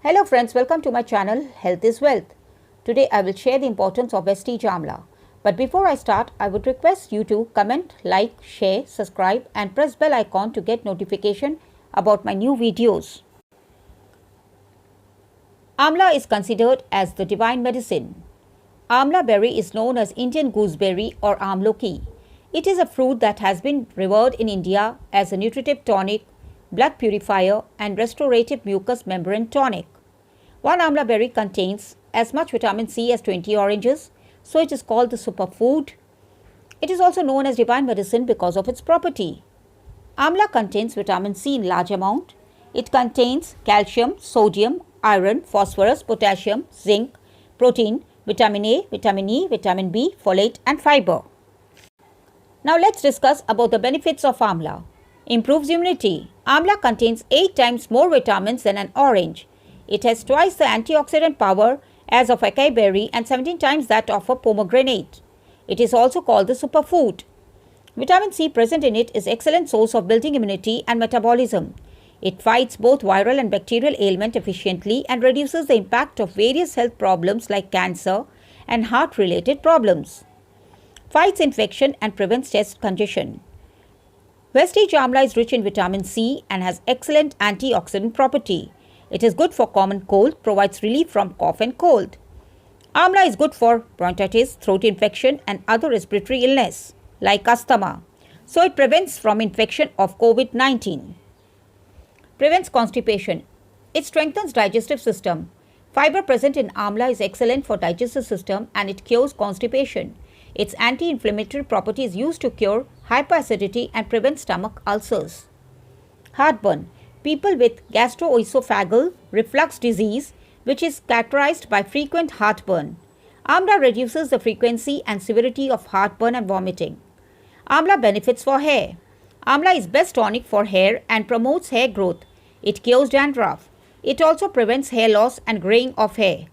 Hello friends, welcome to my channel Health is Wealth. Today I will share the importance of Vestige Amla. But before I start, I would request you to comment, like, share, subscribe and press bell icon to get notification about my new videos. Amla is considered as the divine medicine. Amla berry is known as Indian gooseberry or amloki. It is a fruit that has been revered in India as a nutritive tonic, blood purifier and restorative mucous membrane tonic. One amla berry contains as much vitamin C as 20 oranges, so it is called the superfood. It is also known as divine medicine because of its property. Amla contains vitamin C in large amount. It contains calcium, sodium, iron, phosphorus, potassium, zinc, protein, vitamin A, vitamin E, vitamin B, folate and fiber. Now let's discuss about the benefits of amla. Improves immunity. Amla contains 8 times more vitamins than an orange. It has twice the antioxidant power as of acai berry and 17 times that of a pomegranate. It is also called the superfood. Vitamin C present in it is excellent source of building immunity and metabolism. It fights both viral and bacterial ailment efficiently and reduces the impact of various health problems like cancer and heart-related problems. Fights infection and prevents chest congestion. Vestige Amla is rich in vitamin C and has excellent antioxidant property. It is good for common cold, provides relief from cough and cold. Amla is good for bronchitis, throat infection and other respiratory illness like asthma. So it prevents from infection of COVID-19. Prevents constipation. It strengthens digestive system. Fiber present in amla is excellent for digestive system and it cures constipation. Its anti-inflammatory property is used to cure hyperacidity and prevent stomach ulcers. Heartburn. People with gastroesophageal reflux disease, which is characterized by frequent heartburn. Amla reduces the frequency and severity of heartburn and vomiting. Amla benefits for hair. Amla is best tonic for hair and promotes hair growth. It cures dandruff. It also prevents hair loss and graying of hair.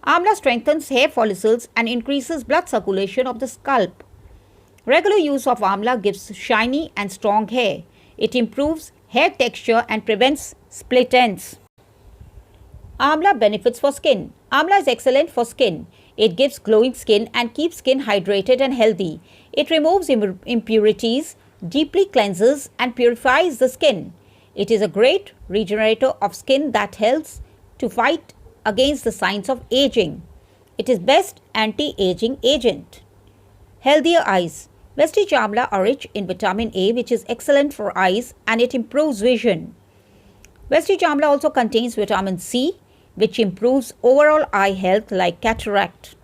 Amla strengthens hair follicles and increases blood circulation of the scalp. Regular use of amla gives shiny and strong hair. It improves hair texture and prevents split ends. Amla benefits for skin. Amla is excellent for skin. It gives glowing skin and keeps skin hydrated and healthy. It removes impurities, deeply cleanses and purifies the skin. It is a great regenerator of skin that helps to fight against the signs of aging. It is best anti-aging agent. Healthier eyes. Vestige Amla are rich in vitamin A, which is excellent for eyes and it improves vision. Vestige Amla also contains vitamin C, which improves overall eye health like cataract.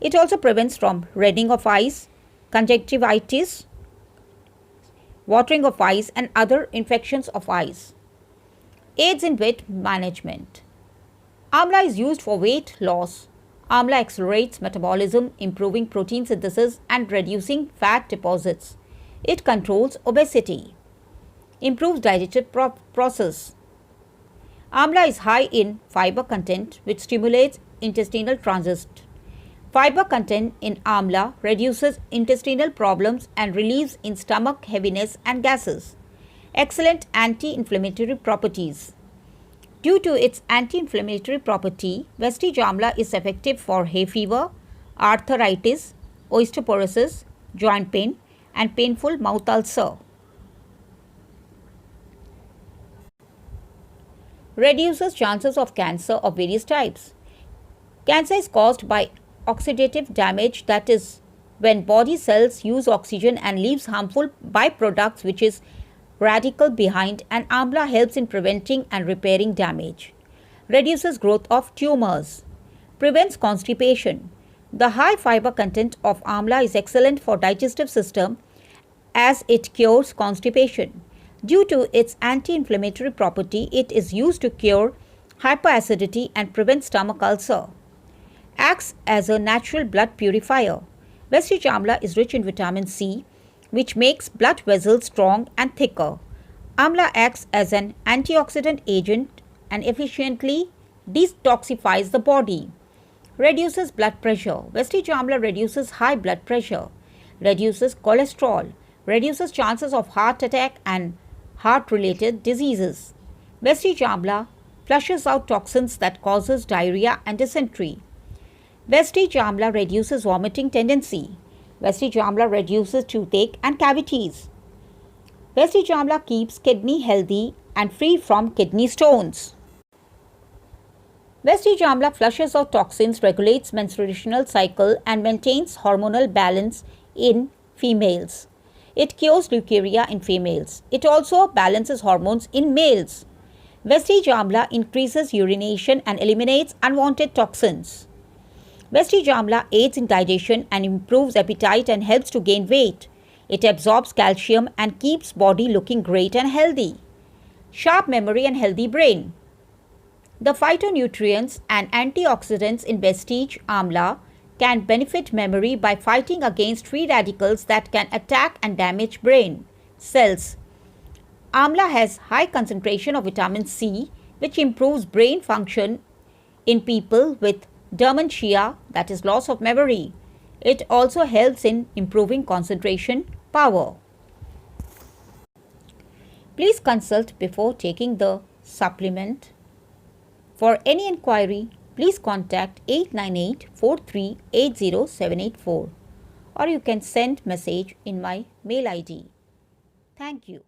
It also prevents from reddening of eyes, conjunctivitis, watering of eyes and other infections of eyes. Aids in weight management. Amla is used for weight loss. Amla accelerates metabolism, improving protein synthesis and reducing fat deposits. It controls obesity. Improves digestive process. Amla is high in fiber content, which stimulates intestinal transit. Fiber content in amla reduces intestinal problems and relieves in stomach heaviness and gases. Excellent anti-inflammatory properties. Due to its anti-inflammatory property, Vestige Amla is effective for hay fever, arthritis, osteoporosis, joint pain and painful mouth ulcer. Reduces chances of cancer of various types. Cancer is caused by oxidative damage, that is, when body cells use oxygen and leaves harmful byproducts which is radical behind, and amla helps in preventing and repairing damage. Reduces growth of tumors. Prevents constipation. The high fiber content of amla is excellent for digestive system as it cures constipation. Due to its anti-inflammatory property, it is used to cure hyperacidity and prevent stomach ulcer. Acts as a natural blood purifier. Vestige Amla is rich in vitamin C, which makes blood vessels strong and thicker. Amla acts as an antioxidant agent and efficiently detoxifies the body. Reduces blood pressure. Vestige Amla reduces high blood pressure. Reduces cholesterol. Reduces chances of heart attack and heart-related diseases. Vestige Amla flushes out toxins that causes diarrhea and dysentery. Vestige Amla reduces vomiting tendency. Vestige Amla reduces toothache and cavities. Vestige Amla keeps kidney healthy and free from kidney stones. Vestige Amla flushes out toxins, regulates menstruational cycle and maintains hormonal balance in females. It cures leukorrhea in females. It also balances hormones in males. Vestige Amla increases urination and eliminates unwanted toxins. Vestige Amla aids in digestion and improves appetite and helps to gain weight. It absorbs calcium and keeps body looking great and healthy. Sharp memory and healthy brain. The phytonutrients and antioxidants in Vestige Amla can benefit memory by fighting against free radicals that can attack and damage brain cells. Amla has high concentration of vitamin C, which improves brain function in people with dementia, that is loss of memory. It also helps in improving concentration power. Please consult before taking the supplement. For any inquiry, please contact 898-4380-784 or you can send message in my mail ID. Thank you.